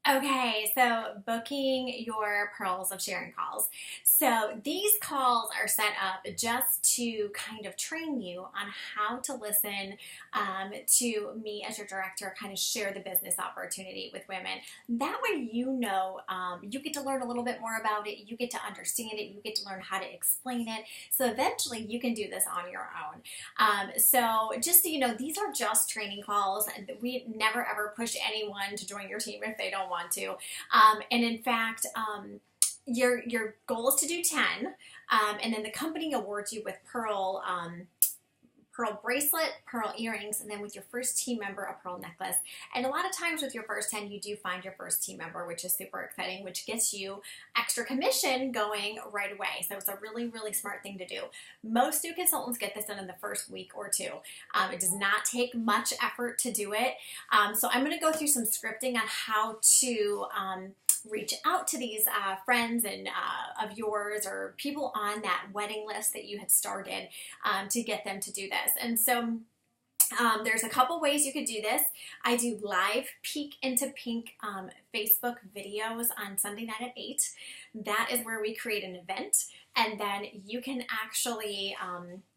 Okay, so booking your Pearls of Sharing calls. So these calls are set up just to kind of train you on how to listen to me as your director, kind of share the business opportunity with women. That way, you get to learn a little bit more about it, you get to understand it, you get to learn how to explain it. So eventually, you can do this on your own. So just so you know, these are just training calls. We never ever push anyone to join your team if they don't want to. And in fact, your goal is to do 10, and then the company awards you with pearl bracelet, pearl earrings, and then with your first team member, a pearl necklace. And a lot of times with your first 10, you do find your first team member, which is super exciting, which gets you extra commission going right away. So it's a really, really smart thing to do. Most new consultants get this done in the first week or two. It does not take much effort to do it. So I'm going to go through some scripting on how to reach out to these friends and of yours or people on that wedding list that you had started to get them to do this. And so there's a couple ways you could do this. I do live Peek into Pink Facebook videos on Sunday night at 8. That is where we create an event. And then you can actually,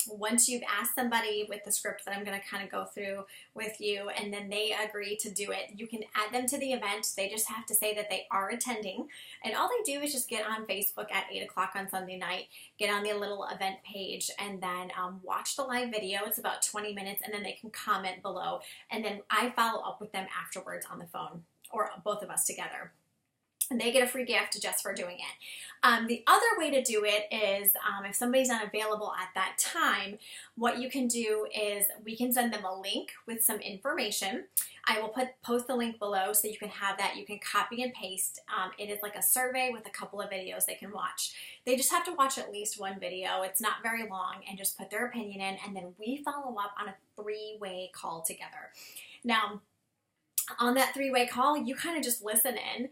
once you've asked somebody with the script that I'm going to kind of go through with you, and then they agree to do it, you can add them to the event. They just have to say that they are attending. And all they do is just get on Facebook at 8 o'clock on Sunday night, get on the little event page, and then watch the live video. It's about 20 minutes, and then they can comment below. And then I follow up with them afterwards on the phone, or both of us together. And they get a free gift just for doing it. The other way to do it is if somebody's not available at that time, what you can do is we can send them a link with some information. I will post the link below so you can have that. You can copy and paste. It is like a survey with a couple of videos they can watch. They just have to watch at least one video. It's not very long, and just put their opinion in, and then we follow up on a 3-way call together. Now, on that 3-way call, you kind of just listen in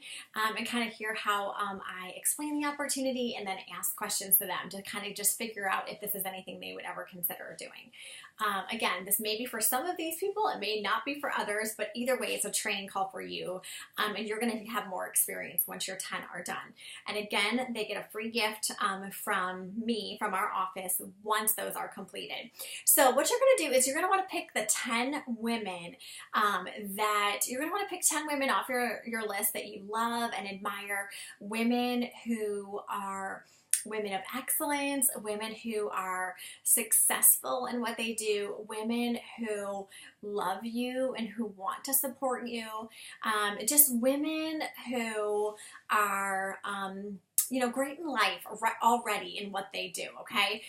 and kind of hear how I explain the opportunity, and then ask questions to them to kind of just figure out if this is anything they would ever consider doing. Again, this may be for some of these people, it may not be for others, but either way, it's a training call for you, and you're going to have more experience once your 10 are done. And again, they get a free gift from me, from our office, once those are completed. So what you're going to do is you're going to want to pick the 10 women you're going to want to pick 10 women off your list that you love and admire, women who are women of excellence, women who are successful in what they do, women who love you and who want to support you, just women who are, great in life already in what they do, okay?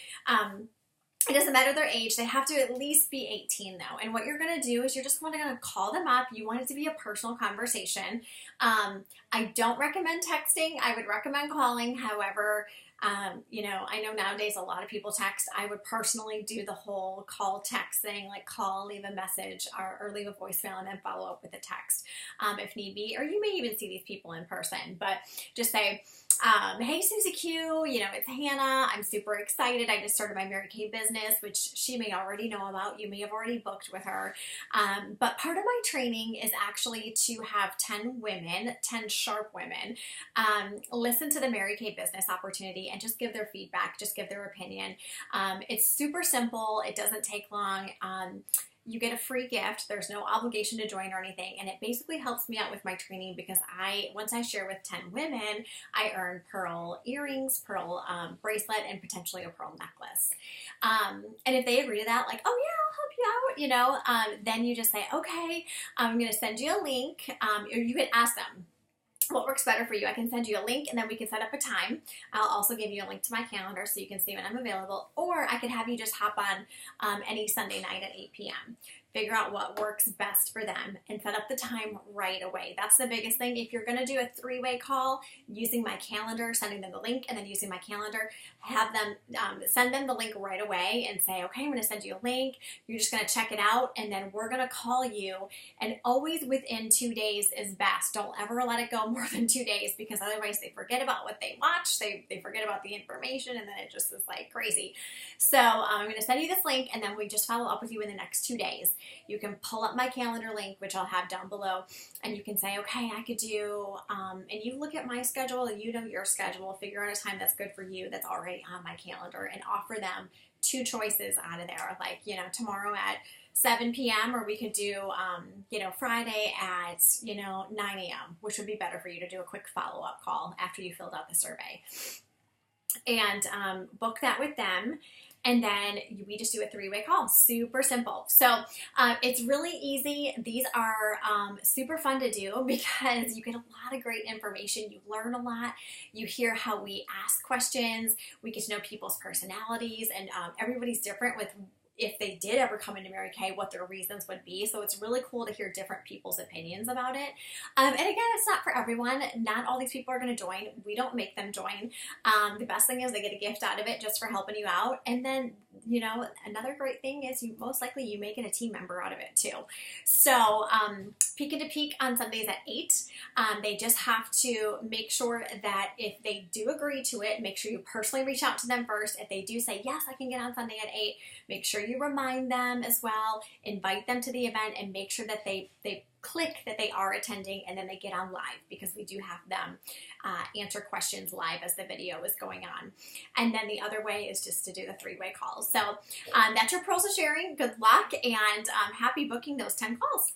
It doesn't matter their age. They have to at least be 18 though. And what you're going to do is you're just going to call them up. You want it to be a personal conversation. I don't recommend texting. I would recommend calling. However, I know nowadays a lot of people text. I would personally do the whole call text thing, like call, leave a message, or leave a voicemail and then follow up with a text if need be. Or you may even see these people in person, but just say, hey Susie Q, it's Hannah. I'm super excited. I just started my Mary Kay business, which she may already know about. You may have already booked with her. But part of my training is actually to have 10 women, 10 sharp women, listen to the Mary Kay business opportunity and just give their feedback, just give their opinion. It's super simple. It doesn't take long. You get a free gift. There's no obligation to join or anything. And it basically helps me out with my training because once I share with 10 women, I earn pearl earrings, pearl bracelet, and potentially a pearl necklace. And if they agree to that, like, oh yeah, I'll help you out, then you just say, okay, I'm going to send you a link. Or you can ask them, what works better for you? I can send you a link and then we can set up a time. I'll also give you a link to my calendar so you can see when I'm available. Or I could have you just hop on any Sunday night at 8 p.m. Figure out what works best for them and set up the time right away. That's the biggest thing. If you're going to do a 3-way call using my calendar, sending them the link and then using my calendar, have them send them the link right away and say, okay, I'm going to send you a link. You're just going to check it out and then we're going to call you. And always within 2 days is best. Don't ever let it go more than 2 days because otherwise they forget about what they watched. They forget about the information and then it just is like crazy. So I'm going to send you this link and then we just follow up with you in the next 2 days. you can pull up my calendar link, which I'll have down below, and you can say, okay, I could do, and you look at my schedule and you know your schedule, figure out a time that's good for you that's already on my calendar, and offer them 2 choices out of there, like, you know, tomorrow at 7 p.m. or we could do, you know, Friday at, you know, 9 a.m., which would be better for you to do a quick follow-up call after you filled out the survey. And book that with them. And then we just do a 3-way call. Super simple. So it's really easy. These are super fun to do because you get a lot of great information. You learn a lot. You hear how we ask questions. We get to know people's personalities, and everybody's different with if they did ever come into Mary Kay, what their reasons would be. So it's really cool to hear different people's opinions about it. And again, it's not for everyone. Not all these people are going to join. We don't make them join. The best thing is they get a gift out of it just for helping you out. And then, you know, another great thing is you most likely you may get a team member out of it too. So Peek into Peek on Sundays at 8. They just have to make sure that if they do agree to it, make sure you personally reach out to them first. If they do say, yes, I can get on Sunday at 8, make sure you remind them as well, invite them to the event, and make sure that they click that they are attending, and then they get on live, because we do have them answer questions live as the video is going on. And then the other way is just to do the 3-way calls. So that's your pearls of sharing. Good luck, and happy booking those 10 calls.